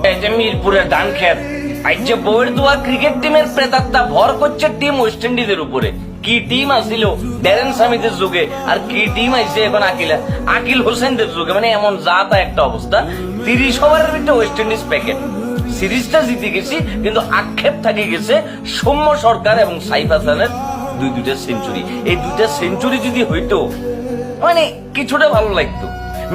এই যে মিরপুরের ধান খেত আইছে বউয়ের দোয়া ক্রিকেট টিমের প্রেতাত্মা ভর করছে টিম ওয়েস্ট ইন্ডিজের উপরে। কি টিম আসিল ড্যারেন সামিদের যুগে, আর কি টিম আইছে এখন আকিল হোসেনদের যুগে। মানে এমন জাতা একটা অবস্থা। 30 ওভারের ভিতরে ওয়েস্ট ইন্ডিজ প্যাকেট সিরিজটা জিতে গেছি, কিন্তু আক্ষেপ থাকে গেছে সৌম্য সরকার এবং সাইফ হাসানের দুইটা সেঞ্চুরি। এই দুইটা সেঞ্চুরি যদি হইতো মানে কিছুটা ভালো লাগতো।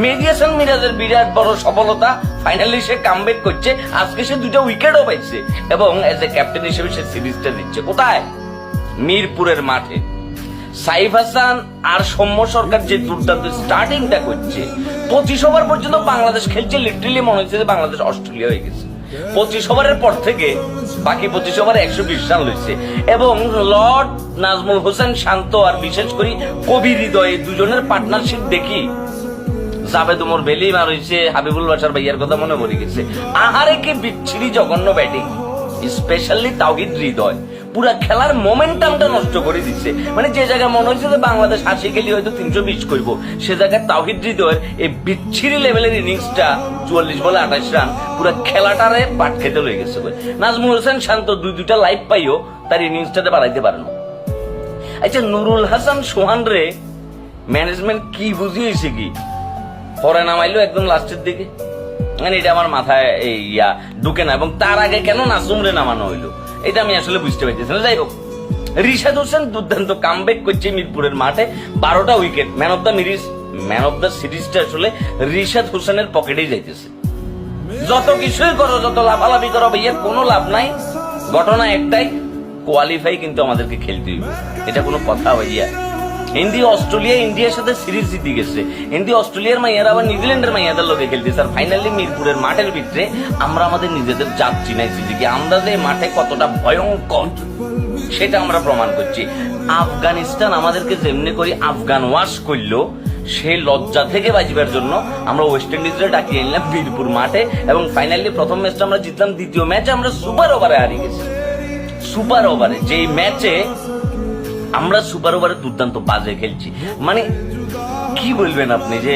মেডিয়েশন মিরাজের বিরাট বড় সফলতা, ফাইনালি সে কামব্যাক করছে। আজকে সে 2টা উইকেটও পাইছে এবং এজ এ ক্যাপ্টেন হিসেবে সে সিরিজটা দিচ্ছে। কোথায়? মিরপুরের মাঠে। সাইফ হাসান আর সৌম্য সরকার যে দুর্দান্ত স্টার্টিংটা করছে, 25 ওভার পর্যন্ত বাংলাদেশ খেলছে। লিটারালি মনে হচ্ছে যে বাংলাদেশ অস্ট্রেলিয়া হয়ে গেছে। 25 ওভারের পর থেকে বাকি 25 ওভারে 120 রান হয়েছে এবং লর্ড নাজমুল হোসেন শান্ত আর বিশেষ করে কবি হৃদয় দুজনের পার্টনারশিপ দেখি জাবেদ উমর বেলি মার হয়েছে, হাবিবুল বাশার ভাইয়ার কথা মনে পড়ে গেছে। আহারে কি বিচ্ছিরি জঘন্য ব্যাটিং, স্পেশালি তাওহিদ হৃদয় পুরা খেলার মোমেন্টামটা নষ্ট করে দিচ্ছে। মানে যে জায়গায় মনে হয়েছে যে বাংলাদেশ 80 খেলি হয়তো 320 করবো, সে জায়গায় তাওহিদ হৃদয়ের এই বিচ্ছিরি লেভেলের ইনিংসটা 44 বলে 28 রান পুরা খেলাটারে পাট খেতে লয়ে গেছে। নাজমুল হোসেন শান্ত দুইটা লাইফ পাইও তার ইনিংসটাতে বাড়াইতে পারে না। আচ্ছা, নুরুল হাসান সোহান রে ম্যানেজমেন্ট কি বুঝিয়েছে কি পরে নামাইলো একদম লাস্টের দিকে? মানে এটা আমার মাথায় ঢুকে না। এবং তার আগে কেন নাসুমরে নামানো হইলো এটা আমি আসলে বুঝতে পারতেছি না। যাই হোক, রিশাদ হোসেন দুর্দান্ত কামব্যাক করছে মিরপুরের মাঠে। 12টা উইকেট, ম্যান অফ দ্য সিরিজটা আসলে রিশাদ হোসেনের পকেটেই যাইতেছে। যত কিছুই করো, যত লাফালাফি করো ভাইয়া, কোনো লাভ নাই। ঘটনা একটাই, কোয়ালিফাই কিন্তু আমাদেরকে খেলতে হইবে। এটা কোনো কথা ভাইয়া? অস্ট্রেলিয়া ইন্ডিয়ার সাথে সিরিজ জিতে গেছে। অস্ট্রেলিয়ার মাইয়ারা আবার নিউজিল্যান্ডের মাইয়াদের লোকে খেলতেছে। আর ফাইনালি মিরপুরের মাঠের ভিতরে আমরা আমাদের নিজেদের জাত চিনাইছি যে আমরা যে মাঠে কতটা ভয়ঙ্কর সেটা আমরা প্রমাণ করছি। আফগানিস্তান আমাদেরকে যেমনি করে আফগান ওয়াশ করলো, সেই লজ্জা থেকে বাঁচবার জন্য আমরা ওয়েস্ট ইন্ডিজে ডাকিয়ে নিলাম মিরপুর মাঠে এবং ফাইনালি প্রথম ম্যাচটা আমরা জিতলাম। দ্বিতীয় ম্যাচে আমরা সুপার ওভারে হারিয়ে গেছি। সুপার ওভারে যেই ম্যাচে আমরা সুপার ওভারে দুর্দান্ত বাজে খেলছি। মানে কি বলবেন আপনি, যে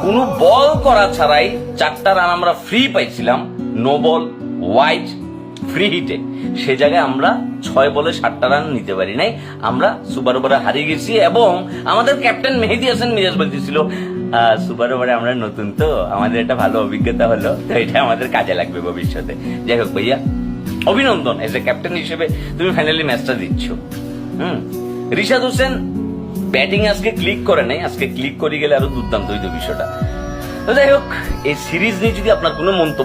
কোনো বল করা ছাড়াই 4টা রান আমরা ফ্রি পাইছিলাম, নো বল ওয়াইড ফ্রি হিটে। সে জায়গায় আমরা 6 বলে 7টা রান নিতে পারি নাই, আমরা সুপার ওভারে হারিয়ে গেছি। এবং আমাদের ক্যাপ্টেন মেহেদী হাসান মিরাজ বলতেছিল সুপার ওভারে আমরা নতুন, তো আমাদের একটা ভালো অভিজ্ঞতা হলো, তো এটা আমাদের কাজে লাগবে ভবিষ্যতে। যাই হোক ভাইয়া, অভিনন্দন, এজ এ ক্যাপ্টেন হিসেবে তুমি ফাইনালি ম্যাচটা দিচ্ছ। রিশাদ হোসেন ব্যাটিং আজকে ক্লিক করে নাই, আজকে ক্লিক করে গেলে আরো দুর্দান্ত হইতো বিষয়টা। তো যাই হোক, এই সিরিজ নিয়ে যদি আপনার কোনো মন্তব্য